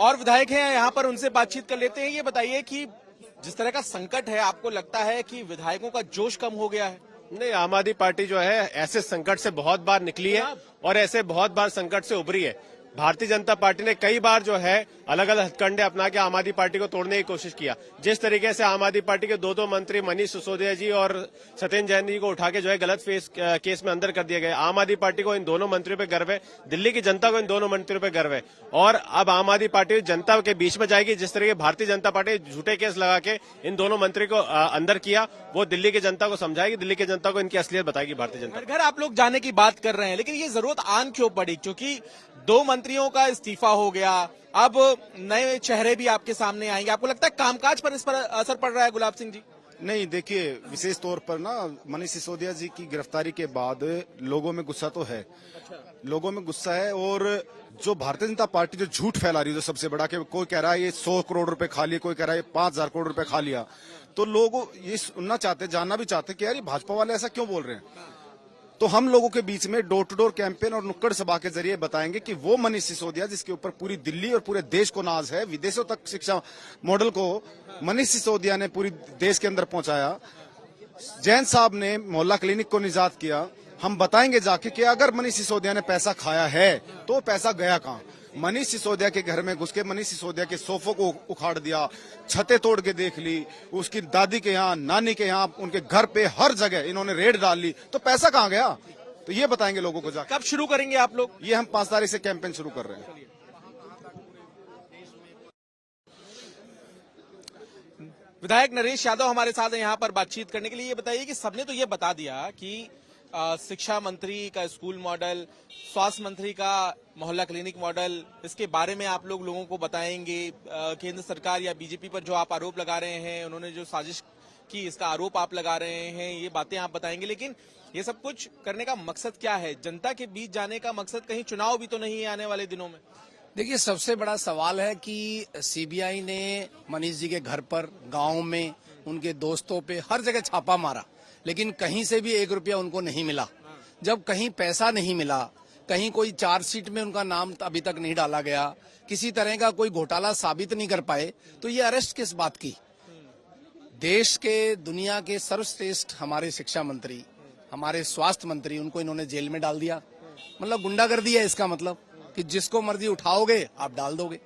और विधायक हैं यहाँ पर, उनसे बातचीत कर लेते हैं। ये बताइए कि जिस तरह का संकट है, आपको लगता है कि विधायकों का जोश कम हो गया है? नहीं, आम आदमी पार्टी जो है ऐसे संकट से बहुत बार निकली है और ऐसे बहुत बार संकट से उभरी है। भारतीय जनता पार्टी ने कई बार जो है अलग अलग हथकंडे अपना के आम आदमी पार्टी को तोड़ने की कोशिश किया। जिस तरीके से आम आदमी पार्टी के दो मंत्री मनीष सिसोदिया जी और सत्येंद्र जैन जी को उठा के जो है गलत केस में अंदर कर दिया गया। आम आदमी पार्टी को इन दोनों मंत्रियों पे गर्व है, दिल्ली की जनता को इन दोनों मंत्रियों पे गर्व है और अब आम आदमी पार्टी जनता के बीच में जाएगी। जिस तरीके भारतीय जनता पार्टी झूठे केस लगा के इन दोनों मंत्री को अंदर किया, वो दिल्ली की जनता को समझाएगी, दिल्ली की जनता को इनकी असलियत बताएगी भारतीय जनता। घर आप लोग जाने की बात कर रहे हैं, लेकिन ये जरूरत आन क्यों पड़ी? क्योंकि 2 मंत्रियों का इस्तीफा हो गया, अब नए चेहरे भी आपके सामने आएंगे। आपको लगता है कामकाज पर इस पर असर पड़ रहा है गुलाब सिंह जी? नहीं, देखिए, विशेष तौर पर ना मनीष सिसोदिया जी की गिरफ्तारी के बाद लोगों में गुस्सा तो है। लोगों में गुस्सा है और जो भारतीय जनता पार्टी जो झूठ फैला रही है, जो सबसे बड़ा, कि कोई कह रहा है ये 100 करोड़ रुपए खा लिया, कोई कह रहा है 5,000 करोड़ रुपए खा लिया, तो लोग ये सुनना चाहते, जानना भी चाहते कि यार ये भाजपा वाले ऐसा क्यों बोल रहे हैं। तो हम लोगों के बीच में डोर टू डोर कैंपेन और नुक्कड़ सभा के जरिए बताएंगे कि वो मनीष सिसोदिया जिसके ऊपर पूरी दिल्ली और पूरे देश को नाज है, विदेशों तक शिक्षा मॉडल को मनीष सिसोदिया ने पूरी देश के अंदर पहुंचाया, जैन साहब ने मोहल्ला क्लिनिक को निजात किया। हम बताएंगे जाके कि अगर मनीष सिसोदिया ने पैसा खाया है तो पैसा गया कहाँ। मनीष सिसोदिया के घर में घुस के मनीष सिसोदिया के सोफों को उखाड़ दिया, छतें तोड़ के देख ली, उसकी दादी के यहाँ, नानी के यहाँ, उनके घर पे हर जगह इन्होंने रेड डाल ली, तो पैसा कहाँ गया? तो ये बताएंगे लोगों को जाकर। कब शुरू करेंगे आप लोग? ये हम 5 तारीख से कैंपेन शुरू कर रहे हैं। विधायक नरेश यादव हमारे साथ है यहाँ पर बातचीत करने के लिए। ये बताइए कि सबने तो ये बता दिया कि शिक्षा मंत्री का स्कूल मॉडल, स्वास्थ्य मंत्री का मोहल्ला क्लिनिक मॉडल, इसके बारे में आप लोगों को बताएंगे। केंद्र सरकार या बीजेपी पर जो आप आरोप लगा रहे हैं, उन्होंने जो साजिश की इसका आरोप आप लगा रहे हैं, ये बातें आप बताएंगे। लेकिन ये सब कुछ करने का मकसद क्या है? जनता के बीच जाने का मकसद कहीं चुनाव भी तो नहीं है आने वाले दिनों में? देखिए, सबसे बड़ा सवाल है कि सीबीआई ने मनीष जी के घर पर, गांव में, उनके दोस्तों पे हर जगह छापा मारा, लेकिन कहीं से भी 1 रुपया उनको नहीं मिला। जब कहीं पैसा नहीं मिला, कहीं कोई चार्जशीट में उनका नाम अभी तक नहीं डाला गया, किसी तरह का कोई घोटाला साबित नहीं कर पाए, तो ये अरेस्ट किस बात की? देश के, दुनिया के सर्वश्रेष्ठ हमारे शिक्षा मंत्री, हमारे स्वास्थ्य मंत्री, उनको इन्होंने जेल में डाल दिया। मतलब गुंडागर्दी है इसका मतलब, कि जिसको मर्जी उठाओगे आप डाल दोगे।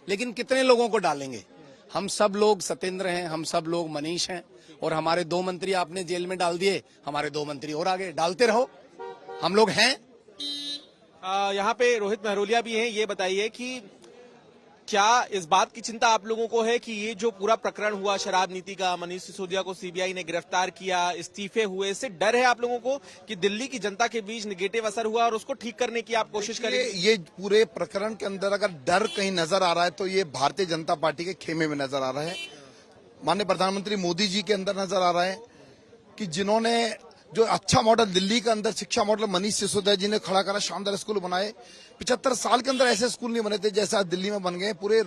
लेकिन कितने लोगों को डालेंगे? हम सब लोग सत्येंद्र हैं, हम सब लोग मनीष हैं, और हमारे 2 मंत्री आपने जेल में डाल दिए, हमारे 2 मंत्री और आगे डालते रहो, हम लोग हैं। यहाँ पे रोहित महरोलिया भी हैं। ये बताइए कि क्या इस बात की चिंता आप लोगों को है कि ये जो पूरा प्रकरण हुआ शराब नीति का, मनीष सिसोदिया को सीबीआई ने गिरफ्तार किया, इस्तीफे हुए, इससे डर है आप लोगों को कि दिल्ली की जनता के बीच निगेटिव असर हुआ और उसको ठीक करने की आप कोशिश करेंगे? ये पूरे प्रकरण के अंदर अगर डर कहीं नजर आ रहा है तो ये भारतीय जनता पार्टी के खेमे में नजर आ रहा है। माननीय प्रधानमंत्री मोदी जी के अंदर नजर आ रहा है कि जिन्होंने जो अच्छा मॉडल दिल्ली के अंदर शिक्षा मॉडल मनीष सिसोदिया जी ने खड़ा करा, शानदार स्कूल बनाए। 75 साल के अंदर ऐसे स्कूल नहीं बने थे जैसे आज दिल्ली में बन गए। पूरे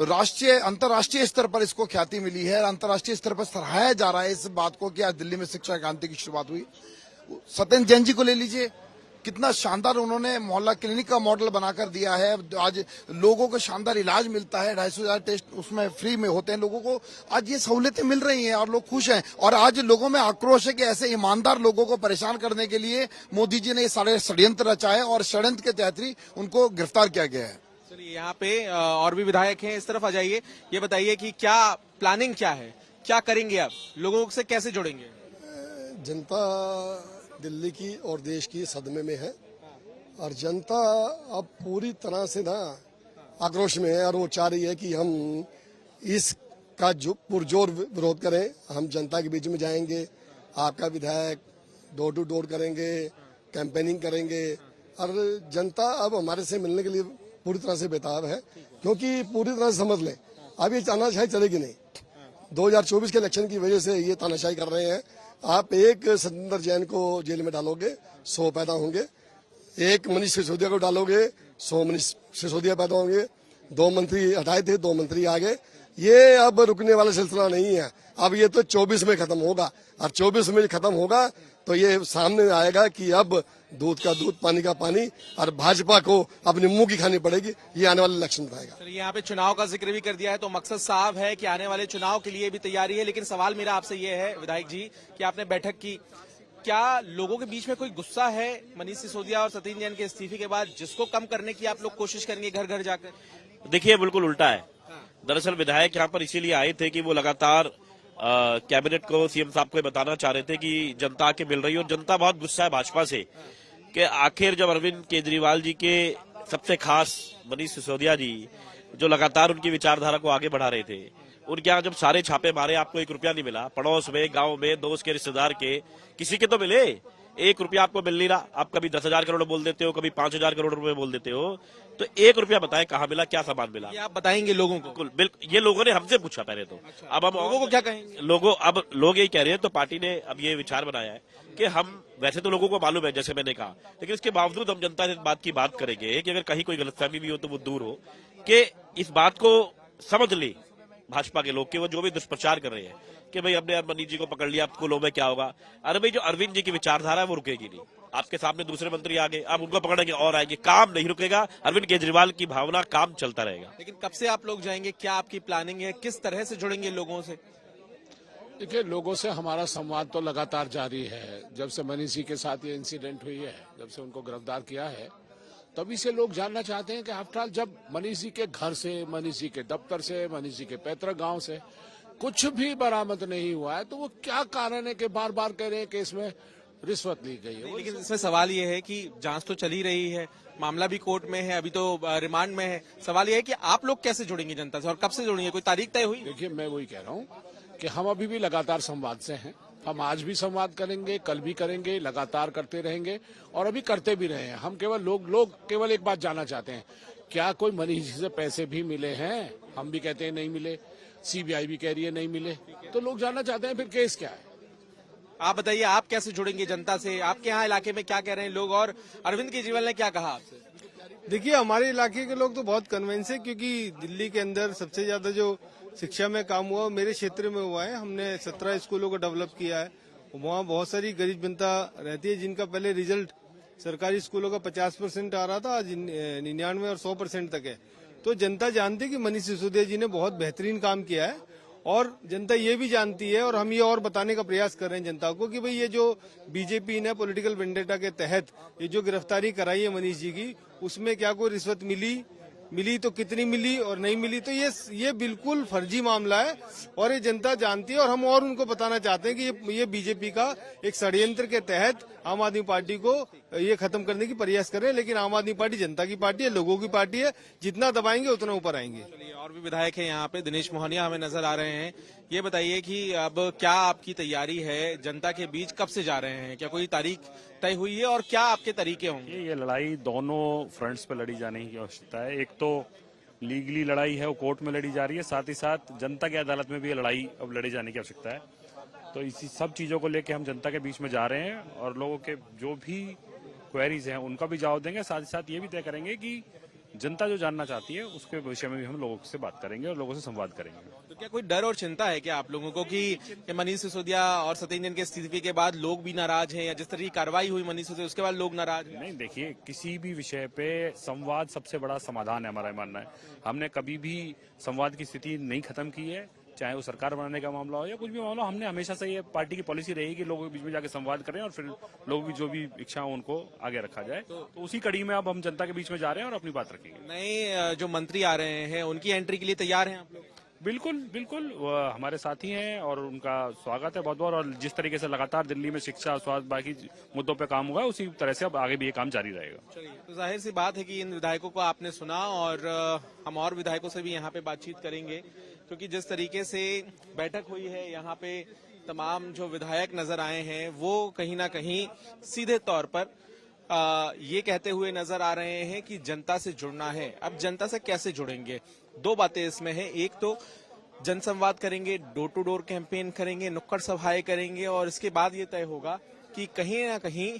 राष्ट्रीय, अंतर्राष्ट्रीय स्तर पर इसको ख्याति मिली है, अंतर्राष्ट्रीय स्तर पर सराहाया जा रहा है इस बात को कि आज दिल्ली में शिक्षा क्रांति की शुरुआत हुई। सत्येंद्र जैन जी को ले लीजिए, कितना शानदार उन्होंने मोहल्ला क्लिनिक का मॉडल बनाकर दिया है। आज लोगों को शानदार इलाज मिलता है, 250,000 टेस्ट उसमें फ्री में होते हैं लोगों को। आज ये सहूलियतें मिल रही हैं और लोग खुश हैं। और आज लोगों में आक्रोश है कि ऐसे ईमानदार लोगों को परेशान करने के लिए मोदी जी ने ये सारे षड्यंत्र रचाए और षड्यंत्र के तहत ही उनको गिरफ्तार किया गया है। चलिए, यहाँ पे और भी विधायक हैं, इस तरफ आ जाइए। ये बताइए कि क्या प्लानिंग क्या है, क्या करेंगे आप, लोगों से कैसे जुड़ेंगे? जनता दिल्ली की और देश की सदमे में है और जनता अब पूरी तरह से ना आक्रोश में है और वो चाह रही है कि हम इसका जो पुरजोर विरोध करें। हम जनता के बीच में जाएंगे, आपका विधायक डोर टू डोर करेंगे, कैंपेनिंग करेंगे और जनता अब हमारे से मिलने के लिए पूरी तरह से बेताब है। क्योंकि पूरी तरह से समझ लें, अब ये तानाशाही चलेगी नहीं। 2024 के इलेक्शन की वजह से ये तानाशाही कर रहे हैं। आप एक सत्येंद्र जैन को जेल में डालोगे, 100 पैदा होंगे। एक मनीष सिसोदिया को डालोगे, 100 मनीष सिसोदिया पैदा होंगे। 2 मंत्री हटाए थे, 2 मंत्री आ गए। ये अब रुकने वाला सिलसिला नहीं है। अब ये तो 24 में खत्म होगा और 24 में खत्म होगा तो ये सामने आएगा कि अब दूध का दूध, पानी का पानी, और भाजपा को अपने मुंह की खानी पड़ेगी। ये आने वाले इलेक्शन बताएगा। चलिए, यहाँ पे चुनाव का जिक्र भी कर दिया है, तो मकसद साफ है कि आने वाले चुनाव के लिए भी तैयारी है। लेकिन सवाल मेरा आपसे ये है विधायक जी कि आपने बैठक की, क्या लोगों के बीच में कोई गुस्सा है मनीष सिसोदिया और सतीश जैन के इस्तीफे के बाद, जिसको कम करने की आप लोग कोशिश करेंगे घर घर जाकर? देखिए, बिल्कुल उल्टा है। दरअसल विधायक यहाँ पर इसीलिए आए थे कि वो लगातार कैबिनेट को, सीएम साहब को बताना चाह रहे थे कि जनता आके मिल रही है और जनता बहुत गुस्सा है भाजपा से कि आखिर जब अरविंद केजरीवाल जी के सबसे खास मनीष सिसोदिया जी जो लगातार उनकी विचारधारा को आगे बढ़ा रहे थे, उनके यहाँ जब सारे छापे मारे, आपको 1 रुपया नहीं मिला। पड़ोस में, गांव में, दोस्त के, रिश्तेदार के, किसी के तो मिले, 1 रुपया आपको मिल नहीं रहा। आप कभी 10,000 करोड़ बोल देते हो, कभी 5,000 करोड़ रुपए बोल देते हो, तो 1 रुपया बताएं कहाँ मिला, क्या सामान मिला? ये आप बताएंगे लोगों को? बिल्कुल, ये लोगों ने हमसे पूछा पहले तो। अब हम लोगों को क्या कहेंगे? अब लोग यही कह रहे हैं, तो पार्टी ने अब ये विचार बनाया है कि हम, वैसे तो लोगों को मालूम है जैसे मैंने कहा, लेकिन इसके बावजूद हम जनता से इस बात की बात करेंगे कि अगर कहीं कोई गलतफहमी भी हो तो वो दूर हो, कि इस बात को समझ ले भाजपा के लोग कि वो जो भी दुष्प्रचार कर रहे हैं कि भाई हमने मनीष जी को पकड़ लिया, अब स्कूलों में क्या होगा। अरे भाई, जो अरविंद जी की विचारधारा है वो रुकेगी नहीं। आपके सामने दूसरे मंत्री आ गए, अब उनको पकड़ेंगे और आएंगे, काम नहीं रुकेगा। अरविंद केजरीवाल की भावना, काम चलता रहेगा। लेकिन कब से आप लोग जाएंगे, क्या आपकी प्लानिंग है, किस तरह से जुड़ेंगे लोगों से? देखिए, लोगों से हमारा संवाद तो लगातार जारी है। जब से मनीष जी के साथ ये इंसिडेंट हुई है, जब से उनको गिरफ्तार किया है, तभी से लोग जानना चाहते हैं कि आफ्टर ऑल जब मनीष जी के घर से, मनीष जी के दफ्तर से, मनीष जी के पैतृक गांव से कुछ भी बरामद नहीं हुआ है, तो वो क्या कारण है कि बार बार कह रहे हैं कि इसमें रिश्वत ली गई है। लेकिन इसमें सवाल ये है कि जांच तो चल ही रही है, मामला भी कोर्ट में है, अभी तो रिमांड में है। सवाल ये है कि आप लोग कैसे जुड़ेंगे जनता से और कब से जुड़ेंगे, कोई तारीख तय हुई? देखिए, मैं वही कह रहा हूँ कि हम अभी भी लगातार संवाद से हैं। हम आज भी संवाद करेंगे, कल भी करेंगे, लगातार करते रहेंगे और अभी करते भी रहे हैं। हम केवल लोग केवल एक बात जानना चाहते हैं, क्या कोई मनीष जी से पैसे भी मिले हैं? हम भी कहते हैं नहीं मिले, सीबीआई भी कह रही है नहीं मिले, तो लोग जानना चाहते हैं फिर केस क्या है। आप बताइए, आप कैसे जुड़ेंगे जनता से? आपके यहाँ इलाके में क्या कह रहे हैं लोग और अरविंद केजरीवाल ने क्या कहा आपसे? देखिए, हमारे इलाके के लोग तो बहुत कन्विंस है, क्योंकि दिल्ली के अंदर सबसे ज्यादा जो शिक्षा में काम हुआ मेरे क्षेत्र में हुआ है। हमने 17 स्कूलों को डेवलप किया है। वहाँ बहुत सारी गरीब जनता रहती है जिनका पहले रिजल्ट सरकारी स्कूलों का 50% आ रहा था, आज 99 और 100% तक है। तो जनता जानती है कि मनीष सिसोदिया जी ने बहुत बेहतरीन काम किया है और जनता ये भी जानती है, और हम ये और बताने का प्रयास कर रहे हैं जनता को कि भाई ये जो बीजेपी ने पॉलिटिकल वेंडेटा के तहत ये जो गिरफ्तारी कराई है मनीष जी की, उसमें क्या कोई रिश्वत मिली तो कितनी मिली और नहीं मिली, तो ये बिल्कुल फर्जी मामला है और ये जनता जानती है। और हम और उनको बताना चाहते हैं कि ये बीजेपी का एक षड्यंत्र के तहत आम आदमी पार्टी को ये खत्म करने की प्रयास कर रहे हैं। लेकिन आम आदमी पार्टी जनता की पार्टी है, लोगों की पार्टी है, जितना दबाएंगे उतना ऊपर आएंगे। चलिए, और भी विधायक है यहाँ पे, दिनेश मोहनिया हमें नजर आ रहे हैं। ये बताइए कि अब क्या आपकी तैयारी है, जनता के बीच कब से जा रहे हैं, क्या कोई तारीख तय हुई है और क्या आपके तरीके होंगे? ये लड़ाई दोनों फ्रंट्स पे लड़ी जाने की आवश्यकता है। एक तो लीगली लड़ाई है, वो कोर्ट में लड़ी जा रही है, साथ ही साथ जनता की अदालत में भी ये लड़ाई अब लड़ी जाने की आवश्यकता है। तो इसी सब चीजों को लेकर हम जनता के बीच में जा रहे हैं और लोगों के जो भी क्वेरीज हैं उनका भी जवाब देंगे। साथ ही साथ ये भी तय करेंगे कि जनता जो जानना चाहती है उसके विषय में भी हम लोगों से बात करेंगे और लोगों से संवाद करेंगे। तो क्या कोई डर और चिंता है क्या आप लोगों को कि मनीष सिसोदिया और सतीश जैन के इस्तीफे के बाद लोग भी नाराज हैं, या जिस तरह की कार्रवाई हुई मनीष सिसोदिया उसके बाद लोग नाराज हैं? नहीं, देखिए, किसी भी विषय पे संवाद सबसे बड़ा समाधान है, हमारा मानना है। हमने कभी भी संवाद की स्थिति नहीं खत्म की है, चाहे वो सरकार बनाने का मामला हो या कुछ भी मामला। हमने हमेशा से ये पार्टी की पॉलिसी रही कि लोगों के बीच में जाके संवाद करें और फिर लोग भी जो भी इच्छा हो उनको आगे रखा जाए। तो उसी कड़ी में अब हम जनता के बीच में जा रहे हैं और अपनी बात रखेंगे। नए जो मंत्री आ रहे हैं उनकी एंट्री के लिए तैयार हैं आप लोग? बिल्कुल बिल्कुल, हमारे साथी हैं और उनका स्वागत है बहुत बहुत। और जिस तरीके से लगातार दिल्ली में शिक्षा, स्वास्थ्य, बाकी मुद्दों पे काम हुआ है, उसी तरह से अब आगे भी ये काम जारी रहेगा। चलिए, तो जाहिर सी बात है कि इन विधायकों को आपने सुना और हम और विधायकों से भी यहाँ पे बातचीत करेंगे, क्योंकि जिस तरीके से बैठक हुई है यहाँ पे तमाम जो विधायक नजर आए हैं वो कहीं ना कहीं सीधे तौर पर ये कहते हुए नजर आ रहे हैं कि जनता से जुड़ना है। अब जनता से कैसे जुड़ेंगे, दो बातें इसमें हैं। एक तो जनसंवाद करेंगे, डोर टू डोर कैंपेन करेंगे, नुक्कड़ सभाएं करेंगे और इसके बाद ये तय होगा कि कहीं ना कहीं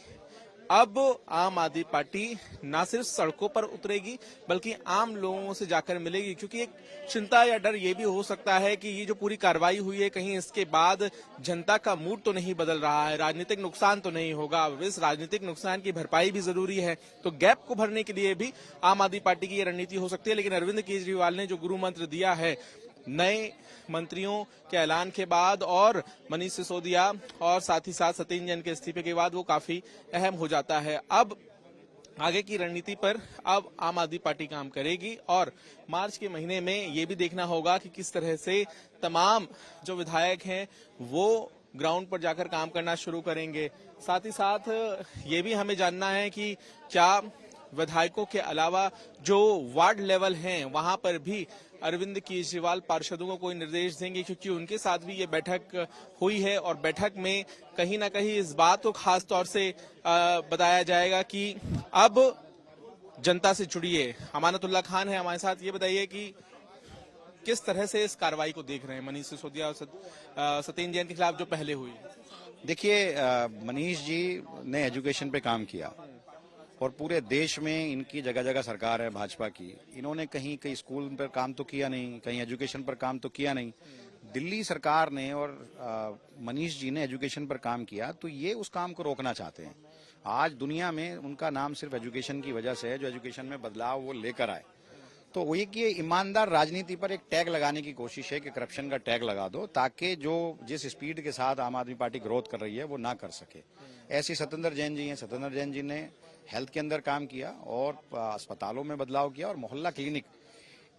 अब आम आदमी पार्टी ना सिर्फ सड़कों पर उतरेगी बल्कि आम लोगों से जाकर मिलेगी, क्योंकि एक चिंता या डर ये भी हो सकता है कि ये जो पूरी कार्रवाई हुई है कहीं इसके बाद जनता का मूड तो नहीं बदल रहा है, राजनीतिक नुकसान तो नहीं होगा। इस राजनीतिक नुकसान की भरपाई भी जरूरी है, तो गैप को भरने के लिए भी आम आदमी पार्टी की ये रणनीति हो सकती है। लेकिन अरविंद केजरीवाल ने जो गुरु मंत्र दिया है नए मंत्रियों के ऐलान के बाद और मनीष सिसोदिया और साथ ही साथ सत्येंद्र जैन के इस्तीफे के बाद, वो काफी अहम हो जाता है। अब आगे की रणनीति पर अब आम आदमी पार्टी काम करेगी और मार्च के महीने में ये भी देखना होगा कि किस तरह से तमाम जो विधायक हैं वो ग्राउंड पर जाकर काम करना शुरू करेंगे। साथ ही साथ ये भी हमें जानना है कि क्या विधायकों के अलावा जो वार्ड लेवल हैं वहां पर भी अरविंद केजरीवाल पार्षदों को कोई निर्देश देंगे, क्योंकि उनके साथ भी ये बैठक हुई है और बैठक में कहीं ना कहीं इस बात को खास तौर से बताया जाएगा कि अब जनता से जुड़िए। अमानतुल्लाह खान है हमारे साथ, ये बताइए कि किस तरह से इस कार्रवाई को देख रहे हैं मनीष सिसोदिया और सत्येंद्र जैन के खिलाफ जो पहले हुई। देखिए, मनीष जी ने एजुकेशन पे काम किया और पूरे देश में इनकी जगह जगह सरकार है भाजपा की। इन्होंने कहीं स्कूल पर काम तो किया नहीं, कहीं एजुकेशन पर काम तो किया नहीं। दिल्ली सरकार ने और मनीष जी ने एजुकेशन पर काम किया, तो ये उस काम को रोकना चाहते हैं। आज दुनिया में उनका नाम सिर्फ एजुकेशन की वजह से है, जो एजुकेशन में बदलाव वो लेकर आए। तो वो ये ईमानदार राजनीति पर एक टैग लगाने की कोशिश है कि करप्शन का टैग लगा दो, ताकि जो जिस स्पीड के साथ आम आदमी पार्टी ग्रोथ कर रही है वो ना कर सके। ऐसी सत्येंद्र जैन जी हैं, सत्येंद्र जैन जी ने हेल्थ के अंदर काम किया और अस्पतालों में बदलाव किया और मोहल्ला क्लिनिक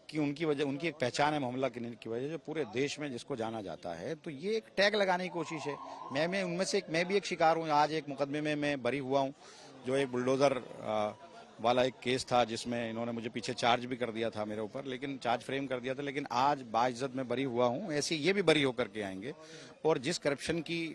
की उनकी एक पहचान है मोहल्ला क्लिनिक की वजह, जो पूरे देश में जिसको जाना जाता है। तो ये एक टैग लगाने की कोशिश है। मैं उनमें से मैं भी एक शिकार हूँ। आज एक मुकदमे में मैं बरी हुआ हूँ, जो एक बुलडोजर वाला एक केस था जिसमें इन्होंने मुझे पीछे चार्ज भी कर दिया था मेरे ऊपर, लेकिन चार्ज फ्रेम कर दिया था। लेकिन आज बाइज्जत में बरी हुआ हूँ। ऐसे ये भी बरी होकर के आएंगे। और जिस करप्शन की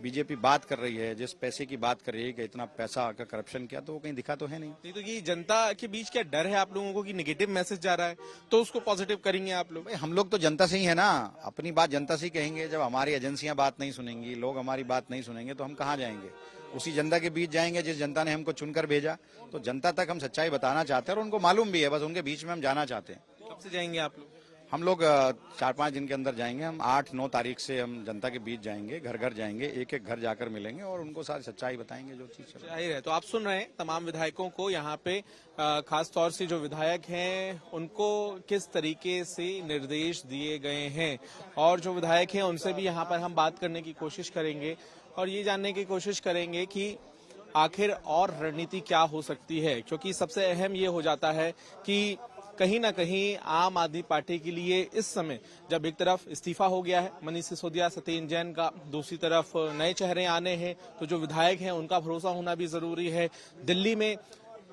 बीजेपी बात कर रही है, जिस पैसे की बात कर रही है कि इतना पैसा का करप्शन किया, तो वो कहीं दिखा तो है नहीं। तो ये जनता के बीच क्या डर है आप लोगों को कि नेगेटिव मैसेज जा रहा है, तो उसको पॉजिटिव करेंगे आप लोग? हम लोग तो जनता से ही है ना, अपनी बात जनता से ही कहेंगे। जब हमारी एजेंसियां बात नहीं सुनेंगी, लोग हमारी बात नहीं सुनेंगे, तो हम कहाँ जाएंगे? उसी जनता के बीच जाएंगे जिस जनता ने हमको चुनकर भेजा। तो जनता तक हम सच्चाई बताना चाहते हैं और उनको मालूम भी है, बस उनके बीच में हम जाना चाहते हैं। कब से जाएंगे आप लोग? हम लोग 4-5 दिन के अंदर जाएंगे। हम 8-9 तारीख से हम जनता के बीच जाएंगे, घर घर जाएंगे, एक एक घर जाकर मिलेंगे और उनको सारी सच्चाई बताएंगे जो चीज जाहिर है। तो आप सुन रहे हैं तमाम विधायकों को यहाँ पे, खास तौर से जो विधायक हैं उनको किस तरीके से निर्देश दिए गए हैं, और जो विधायक हैं उनसे भी यहाँ पर हम बात करने की कोशिश करेंगे और ये जानने की कोशिश करेंगे कि आखिर और रणनीति क्या हो सकती है, क्योंकि सबसे अहम ये हो जाता है कि कहीं ना कहीं आम आदमी पार्टी के लिए इस समय जब एक तरफ इस्तीफा हो गया है मनीष सिसोदिया सत्येंद्र जैन का, दूसरी तरफ नए चेहरे आने हैं, तो जो विधायक हैं उनका भरोसा होना भी जरूरी है। दिल्ली में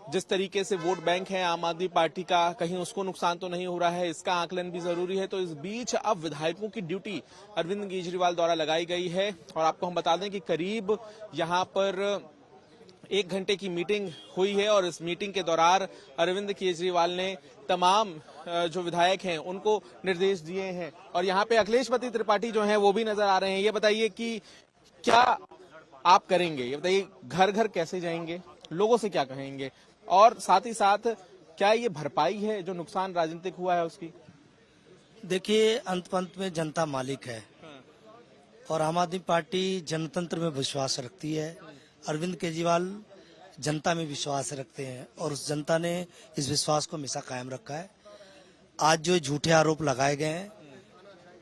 जिस तरीके से वोट बैंक है आम आदमी पार्टी का, कहीं उसको नुकसान तो नहीं हो रहा है, इसका आकलन भी जरूरी है। तो इस बीच अब विधायकों की ड्यूटी अरविंद केजरीवाल द्वारा लगाई गई है और आपको हम बता दें कि करीब यहाँ पर 1 घंटे की मीटिंग हुई है और इस मीटिंग के दौरान अरविंद केजरीवाल ने तमाम जो विधायक हैं उनको निर्देश दिए हैं। और यहाँ पे अखिलेशपति त्रिपाठी जो हैं वो भी नजर आ रहे हैं। ये बताइए कि क्या आप करेंगे, ये बताइए घर घर कैसे जाएंगे, लोगों से क्या कहेंगे, और साथ ही साथ क्या ये भरपाई है जो नुकसान राजनीतिक हुआ है उसकी? देखिए, अंत में जनता मालिक है और आम आदमी पार्टी जनतंत्र में विश्वास रखती है। अरविंद केजरीवाल जनता में विश्वास रखते हैं और उस जनता ने इस विश्वास को हमेशा कायम रखा है। आज जो झूठे आरोप लगाए गए हैं,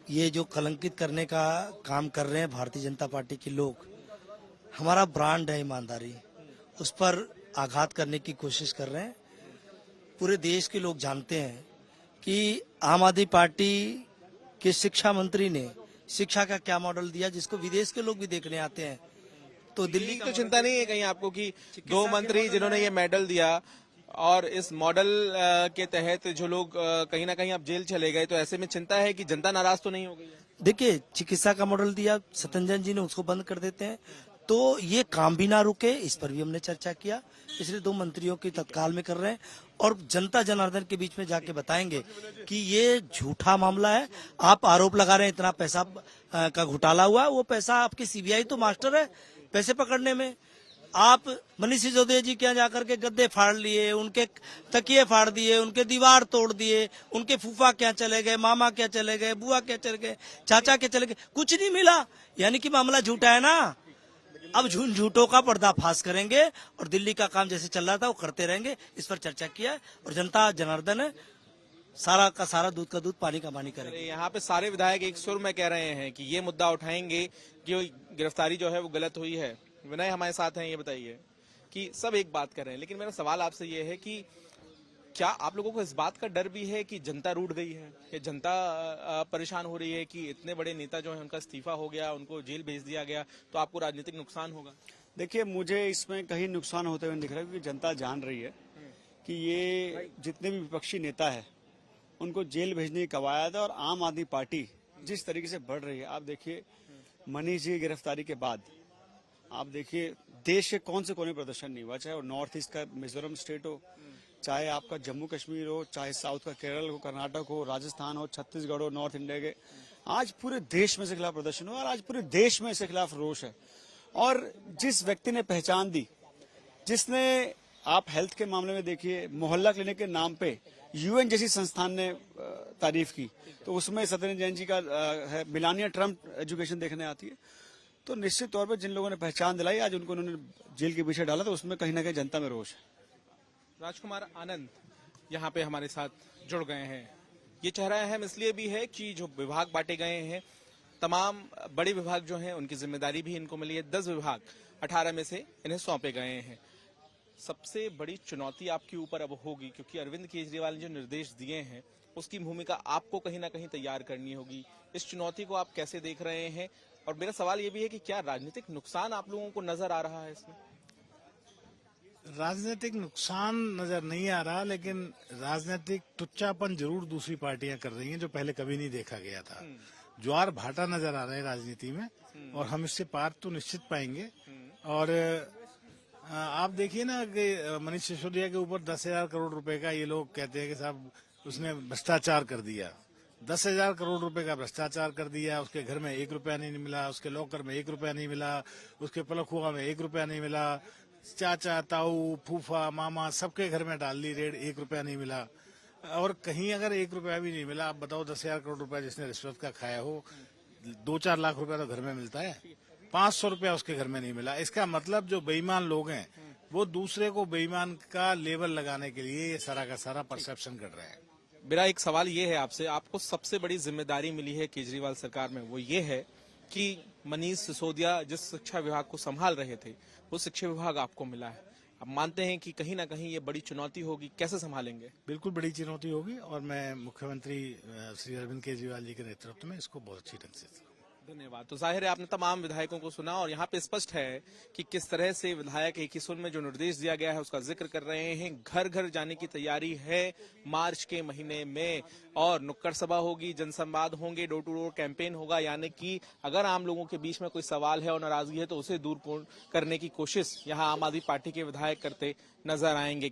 ये जो कलंकित करने का काम कर रहे हैं भारतीय जनता पार्टी के लोग, हमारा ब्रांड है ईमानदारी, उस पर आघात करने की कोशिश कर रहे हैं। पूरे देश के लोग जानते हैं कि आम आदमी पार्टी के शिक्षा मंत्री ने शिक्षा का क्या मॉडल दिया, जिसको विदेश के लोग भी देखने आते हैं। तो दिल्ली तो चिंता नहीं है कहीं आपको कि 2 मंत्री जिन्होंने ये मेडल दिया और इस मॉडल के तहत जो लोग कहीं ना कहीं अब जेल चले गए, तो ऐसे में चिंता है कि जनता नाराज तो नहीं हो गई? देखिए, चिकित्सा का मॉडल दिया सत्येंद्र जी ने, उसको बंद कर देते हैं तो ये काम भी ना रुके, इस पर भी हमने चर्चा किया। इसलिए 2 मंत्रियों की तत्काल में कर रहे हैं और जनता जनार्दन के बीच में जाके बताएंगे कि ये झूठा मामला है। आप आरोप लगा रहे हैं इतना पैसा का घोटाला हुआ, वो पैसा आपकी सीबीआई तो मास्टर है पैसे पकड़ने में। आप मनीष सिसोदिया जी के यहाँ जाकर के गद्दे फाड़ लिए, उनके तकिए फाड़ दिए, उनके दीवार तोड़ दिए, उनके फूफा क्या चले गए, मामा क्या चले गए, बुआ क्या चले गए, चाचा क्या चले गए, कुछ नहीं मिला। यानी कि मामला झूठा है ना। अब झूठों का पर्दाफाश करेंगे और दिल्ली का काम जैसे चल रहा था वो करते रहेंगे। इस पर चर्चा किया है और जनता जनार्दन है, सारा का सारा दूध का दूध पानी का पानी करेंगे। यहाँ पे सारे विधायक एक सुर में कह रहे हैं कि ये मुद्दा उठाएंगे कि गिरफ्तारी जो है वो गलत हुई है। विनय हमारे साथ हैं, ये बताइए कि सब एक बात कर रहे हैं, लेकिन मेरा सवाल आपसे ये है कि क्या आप लोगों को इस बात का डर भी है कि जनता रूठ गई है, कि जनता परेशान हो रही है कि इतने बड़े नेता जो है उनका इस्तीफा हो गया, उनको जेल भेज दिया गया, तो आपको राजनीतिक नुकसान होगा? देखिए, मुझे इसमें कहीं नुकसान होते हुए दिख रहा है, क्योंकि जनता जान रही है कि ये जितने भी विपक्षी नेता है उनको जेल भेजने की कवायद है। और आम आदमी पार्टी जिस तरीके से बढ़ रही है, आप देखिए मनीष जी की गिरफ्तारी के बाद आप देखिए देश के कौन से कोने प्रदर्शन नहीं हुआ, चाहे वो नॉर्थ ईस्ट का मिजोरम स्टेट हो, चाहे आपका जम्मू कश्मीर हो, चाहे साउथ का केरल हो, कर्नाटक हो, राजस्थान हो, छत्तीसगढ़ हो, नॉर्थ इंडिया के, आज पूरे देश में इसके खिलाफ प्रदर्शन हुआ और आज पूरे देश में इसके खिलाफ रोष है। और जिस व्यक्ति ने पहचान दी, जिसने, आप हेल्थ के मामले में देखिए मोहल्ला क्लिनिक के नाम पे यूएन जैसी संस्थान ने तारीफ की, तो उसमें सत्येंद्र जैन जी का है, मिलानिया ट्रम्प एजुकेशन देखने आती है। तो निश्चित तौर पर जिन लोगों ने पहचान दिलाई, आज उनको उन्होंने जेल के पीछे डाला, तो उसमें कहीं ना कहीं जनता में रोष है। राजकुमार आनंद यहाँ पे हमारे साथ जुड़ गए हैं। ये चेहरा अहम इसलिए भी है कि जो विभाग बांटे गए हैं, तमाम बड़े विभाग जो हैं उनकी जिम्मेदारी भी इनको मिली है। 10 विभाग 18 में से इन्हें सौंपे गए हैं। सबसे बड़ी चुनौती आपके ऊपर अब होगी, क्योंकि अरविंद केजरीवाल ने जो निर्देश दिए हैं उसकी भूमिका आपको कहीं ना कहीं तैयार करनी होगी। इस चुनौती को आप कैसे देख रहे हैं? और मेरा सवाल ये भी है कि क्या राजनीतिक नुकसान आप लोगों को नजर आ रहा है इसमें? राजनीतिक नुकसान नजर नहीं आ रहा, लेकिन राजनीतिक टुच्चापन जरूर दूसरी पार्टियां कर रही हैं, जो पहले कभी नहीं देखा गया था। ज्वार भाटा नजर आ रहा है राजनीति में और हम इससे पार तो निश्चित पाएंगे। और आप देखिए ना कि मनीष सिसोदिया के ऊपर 10,000 करोड़ रुपए का ये लोग कहते हैं कि साहब उसने भ्रष्टाचार कर दिया। 10,000 करोड़ रुपए का भ्रष्टाचार कर दिया। उसके घर में 1 रुपया नहीं मिला, उसके लॉकर में 1 रुपया नहीं मिला, उसके पलखुआ में 1 रुपया नहीं मिला, चाचा, ताऊ, फूफा, मामा सबके घर में डाल दी रेड, 1 रुपया नहीं मिला। और कहीं अगर 1 रुपया भी नहीं मिला, आप बताओ 10,000 करोड़ रुपया जिसने रिश्वत का खाया हो, 2-4 लाख रुपया तो घर में मिलता है, 500 रुपया उसके घर में नहीं मिला। इसका मतलब जो बेईमान लोग हैं वो दूसरे को बेईमान का लेबल लगाने के लिए ये सारा का सारा परसेप्शन कर रहे हैं। मेरा एक सवाल ये है आपसे, आपको सबसे बड़ी जिम्मेदारी मिली है केजरीवाल सरकार में, वो ये है कि मनीष सिसोदिया जिस शिक्षा विभाग को संभाल रहे थे वो शिक्षा विभाग आपको मिला है। अब मानते हैं कि कहीं ना कहीं ये बड़ी चुनौती होगी, कैसे संभालेंगे? बिल्कुल बड़ी चुनौती होगी और मैं मुख्यमंत्री श्री अरविंद केजरीवाल जी के नेतृत्व में इसको बहुत अच्छी ढंग से। धन्यवाद। तो जाहिर है आपने तमाम विधायकों को सुना और यहाँ पे स्पष्ट है कि किस तरह से विधायक एक ही सुर में जो निर्देश दिया गया है उसका जिक्र कर रहे हैं। घर घर जाने की तैयारी है मार्च के महीने में और नुक्कड़ सभा होगी, जनसंवाद होंगे, डोर टू डोर कैंपेन होगा। यानी कि अगर आम लोगों के बीच में कोई सवाल है और नाराजगी है तो उसे दूर करने की कोशिश यहाँ आम आदमी पार्टी के विधायक करते नजर आएंगे।